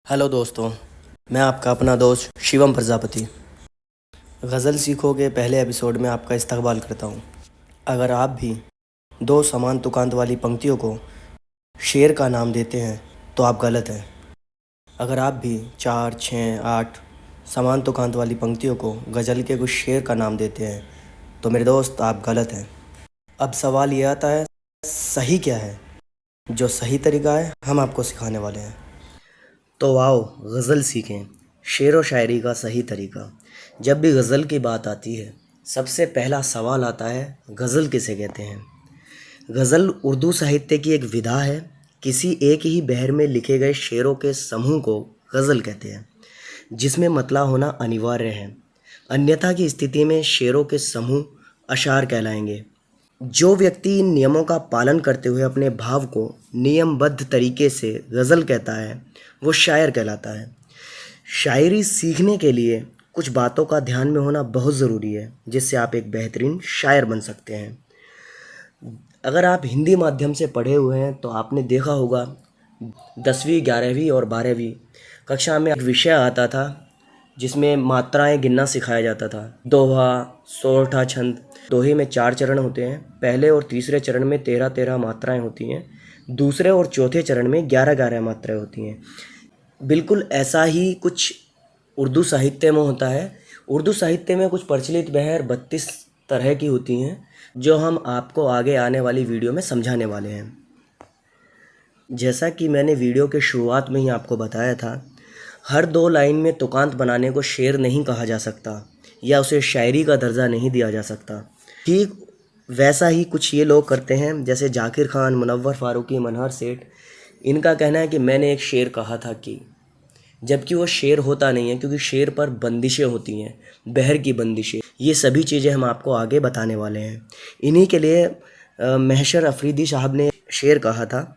Hello दोस्तों, मैं आपका अपना दोस्त शिवम प्रजापति। गज़ल सीखो के पहले एपिसोड में आपका इस्तकबाल करता हूँ। अगर आप भी दो समान तुकांत वाली पंक्तियों को शेर का नाम देते हैं तो आप गलत हैं। अगर आप भी 4, 6, 8 समान तुकांत वाली पंक्तियों को गज़ल के कुछ शेर का नाम देते हैं तो मेरे दोस्त आप गलत हैं। अब सवाल ये आता है, सही क्या है? जो सही तरीका है हम आपको सिखाने वाले हैं। तो आओ गज़ल सीखें, शेर व शायरी का सही तरीका। जब भी गज़ल की बात आती है सबसे पहला सवाल आता है, गज़ल किसे कहते हैं। गज़ल उर्दू साहित्य की एक विधा है। किसी एक ही बहर में लिखे गए शेरों के समूह को गज़ल कहते हैं, जिसमें मतला होना अनिवार्य है। अन्यथा की स्थिति में शेरों के समूह अशार कहलाएंगे। जो व्यक्ति इन नियमों का पालन करते हुए अपने भाव को नियमबद्ध तरीके से गज़ल कहता है वो शायर कहलाता है। शायरी सीखने के लिए कुछ बातों का ध्यान में होना बहुत ज़रूरी है, जिससे आप एक बेहतरीन शायर बन सकते हैं। अगर आप हिंदी माध्यम से पढ़े हुए हैं तो आपने देखा होगा 10वीं 11वीं और 12वीं कक्षा में एक विषय आता था जिसमें मात्राएं गिनना सिखाया जाता था। दोहा, सोरठा छंद। दोहे में 4 चरण होते हैं। पहले और तीसरे चरण में 13-13 मात्राएं होती हैं। दूसरे और चौथे चरण में 11-11 मात्राएं होती हैं। बिल्कुल ऐसा ही कुछ उर्दू साहित्य में होता है। उर्दू साहित्य में कुछ प्रचलित बहर 32 तरह की होती हैं, जो हम आपको आगे आने वाली वीडियो में समझाने वाले हैं। जैसा कि मैंने वीडियो के शुरुआत में ही आपको बताया था, हर 2 लाइन में तुकांत बनाने को शेर नहीं कहा जा सकता या उसे शायरी का दर्जा नहीं दिया जा सकता। ठीक वैसा ही कुछ ये लोग करते हैं, जैसे जाकिर खान, मुनव्वर फारूकी, मनहर सेठ। इनका कहना है कि मैंने एक शेर कहा था कि, जबकि वो शेर होता नहीं है, क्योंकि शेर पर बंदिशें होती हैं, बहर की बंदिशें। ये सभी चीज़ें हम आपको आगे बताने वाले हैं। इन्हीं के लिए महशर अफरीदी साहब ने शेर कहा था,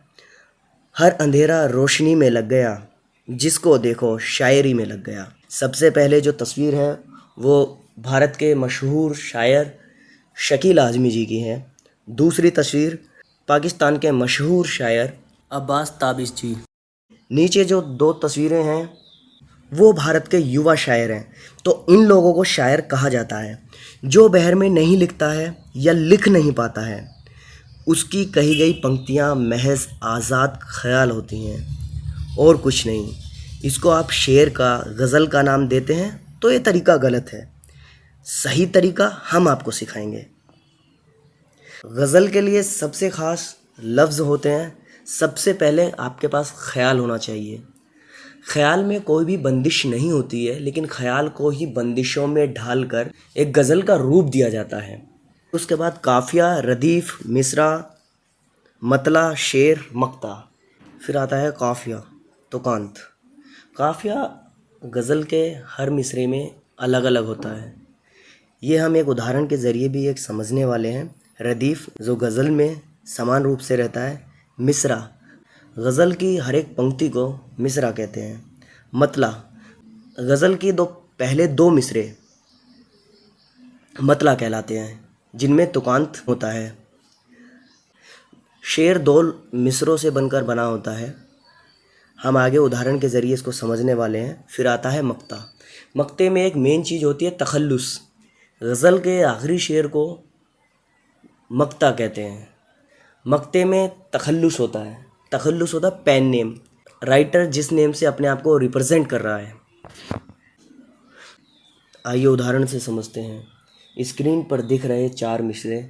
हर अंधेरा रोशनी में लग गया, जिसको देखो शायरी में लग गया। सबसे पहले जो तस्वीर है वो भारत के मशहूर शायर शकील आज़मी जी की है। दूसरी तस्वीर पाकिस्तान के मशहूर शायर अब्बास ताबिश जी। नीचे जो 2 तस्वीरें हैं वो भारत के युवा शायर हैं। तो इन लोगों को शायर कहा जाता है। जो बहर में नहीं लिखता है या लिख नहीं पाता है, उसकी कही गई पंक्तियाँ महज आज़ाद ख्याल होती हैं और कुछ नहीं। इसको आप शेर का, गज़ल का नाम देते हैं तो ये तरीका गलत है। सही तरीका हम आपको सिखाएंगे। गज़ल के लिए सबसे ख़ास लफ्ज़ होते हैं। सबसे पहले आपके पास ख़याल होना चाहिए। ख़याल में कोई भी बंदिश नहीं होती है, लेकिन ख़याल को ही बंदिशों में ढालकर एक गज़ल का रूप दिया जाता है। उसके बाद काफ़िया, रदीफ़, मिसरा, मतला, शेर, मक्ता। फिर आता है काफ़िया, तुकांत। काफ़िया गज़ल के हर मिसरे में अलग अलग होता है। ये हम एक उदाहरण के ज़रिए भी एक समझने वाले हैं। रदीफ़ जो गज़ल में समान रूप से रहता है। मिसरा, गज़ल की हर एक पंक्ति को मिसरा कहते हैं। मतला, गज़ल की पहले 2 मिसरे मतला कहलाते हैं, जिनमें तुकांत होता है। शेर 2 मिसरों से बनकर बना होता है। हम आगे उदाहरण के ज़रिए इसको समझने वाले हैं। फिर आता है मक्ता। मक्ते में एक मेन चीज़ होती है तखल्लुस। गज़ल के आखिरी शेर को मक्ता कहते हैं। मक्ते में तखल्लुस होता है। तखल्लुस होता है पेन नेम, राइटर जिस नेम से अपने आप को रिप्रेजेंट कर रहा है। आइए उदाहरण से समझते हैं। स्क्रीन पर दिख रहे 4 मिसरे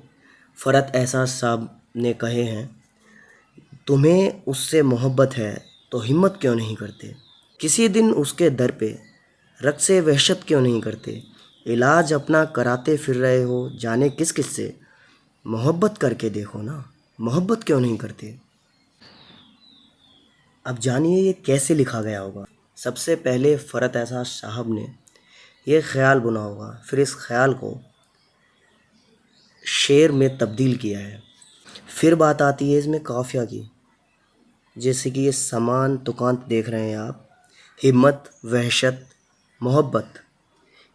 फ़रत एहसास साहब ने कहे हैं, तुम्हें उससे मोहब्बत है तो हिम्मत क्यों नहीं करते, किसी दिन उसके दर पे रक़्स वहशत क्यों नहीं करते, इलाज अपना कराते फिर रहे हो जाने किस किस से, मोहब्बत करके देखो ना, मोहब्बत क्यों नहीं करते। अब जानिए ये कैसे लिखा गया होगा। सबसे पहले फ़रत एहसास साहब ने ये ख्याल बुना होगा, फिर इस ख्याल को शेर में तब्दील किया है। फिर बात आती है इसमें काफ़िया की। जैसे कि ये समान तुकांत देख रहे हैं आप, हिम्मत, वहशत, मोहब्बत,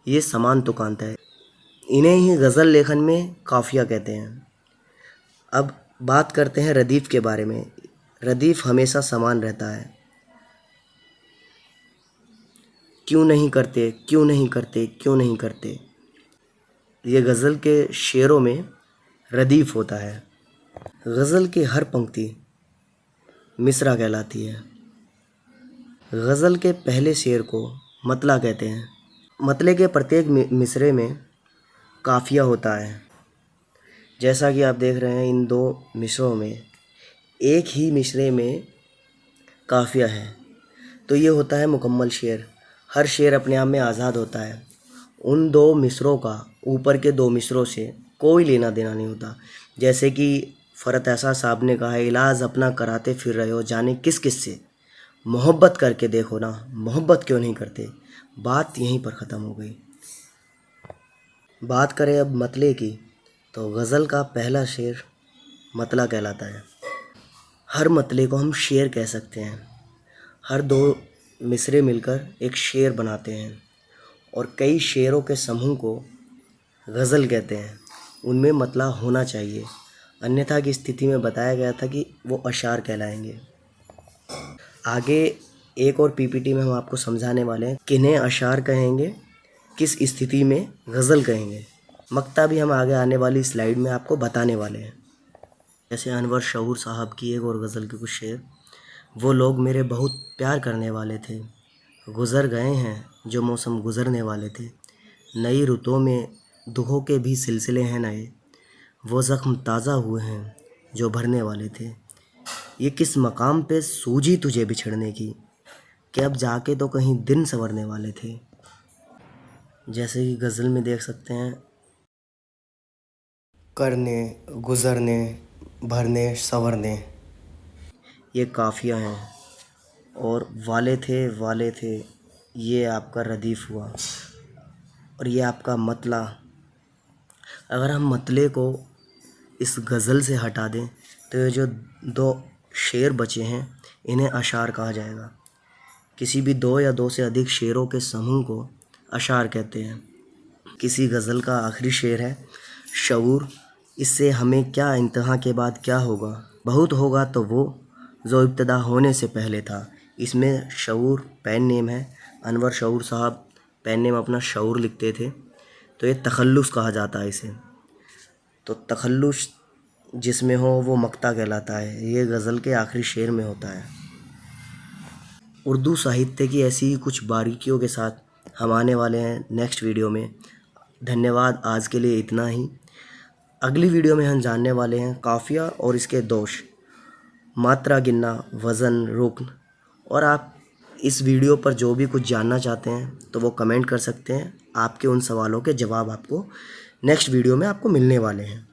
ये समान तुकांत है। इन्हें ही गज़ल लेखन में काफ़िया कहते हैं। अब बात करते हैं रदीफ़ के बारे में। रदीफ़ हमेशा समान रहता है। क्यों नहीं करते, क्यों नहीं करते, क्यों नहीं करते। ये गज़ल के शेरों में रदीफ़ होता है। गज़ल की हर पंक्ति मिसरा कहलाती है। गज़ल के पहले शेर को मतला कहते हैं। मतले के प्रत्येक मिसरे में काफ़िया होता है। जैसा कि आप देख रहे हैं इन दो मिसरों में एक ही मिसरे में काफ़िया है, तो ये होता है मुकम्मल शेर। हर शेर अपने आप में आज़ाद होता है। उन दो मिसरों का ऊपर के दो मिसरों से कोई लेना देना नहीं होता। जैसे कि फ़रत ऐसा साहब ने कहा है, इलाज अपना कराते फिर रहे हो जाने किस किस से, मोहब्बत करके देखो ना, मोहब्बत क्यों नहीं करते। बात यहीं पर ख़त्म हो गई। बात करें अब मतले की, तो गज़ल का पहला शेर मतला कहलाता है। हर मतले को हम शेर कह सकते हैं। हर दो मिसरे मिलकर एक शेर बनाते हैं और कई शेरों के समूह को गज़ल कहते हैं। उनमें मतला होना चाहिए, अन्यथा की स्थिति में बताया गया था कि वो अशार कहलाएंगे। आगे एक और पीपीटी में हम आपको समझाने वाले हैं किन्हें अशार कहेंगे, किस स्थिति में गज़ल कहेंगे। मक्ता भी हम आगे आने वाली स्लाइड में आपको बताने वाले हैं। जैसे अनवर शऊर साहब की एक और गज़ल के कुछ शेर। वो लोग मेरे बहुत प्यार करने वाले थे, गुज़र गए हैं जो मौसम गुज़रने वाले थे। नई रुतों में दुखों के भी सिलसिले हैं नए, वो ज़ख्म ताज़ा हुए हैं जो भरने वाले थे। ये किस मकाम पे सूझी तुझे बिछड़ने की, कि अब जाके तो कहीं दिन संवरने वाले थे। जैसे कि गज़ल में देख सकते हैं, करने, गुज़रने, भरने, संवरने, ये काफ़िया हैं। और वाले थे ये आपका रदीफ़ हुआ, और ये आपका मतला। अगर हम मतले को इस गज़ल से हटा दें तो ये जो दो शेर बचे हैं इन्हें अशार कहा जाएगा। किसी भी दो या दो से अधिक शेरों के समूह को अशार कहते हैं। किसी गज़ल का आखिरी शेर है शऊर, इससे हमें क्या इंतहा के बाद क्या होगा, बहुत होगा तो वो जो इब्तदा होने से पहले था। इसमें शऊर पेन नेम है, अनवर शऊर साहब पेन नेम अपना शऊर लिखते थे, तो ये तखल्लुस कहा जाता है इसे। तो तखल्लुस जिसमें हो वो मक्ता कहलाता है। ये गज़ल के आखिरी शेर में होता है। उर्दू साहित्य की ऐसी ही कुछ बारीकियों के साथ हम आने वाले हैं नेक्स्ट वीडियो में। धन्यवाद, आज के लिए इतना ही। अगली वीडियो में हम जानने वाले हैं काफ़िया और इसके दोष, मात्रा गिनना, वज़न, रुक्न। और आप इस वीडियो पर जो भी कुछ जानना चाहते हैं तो वो कमेंट कर सकते हैं। आपके उन सवालों के जवाब आपको नेक्स्ट वीडियो में आपको मिलने वाले हैं।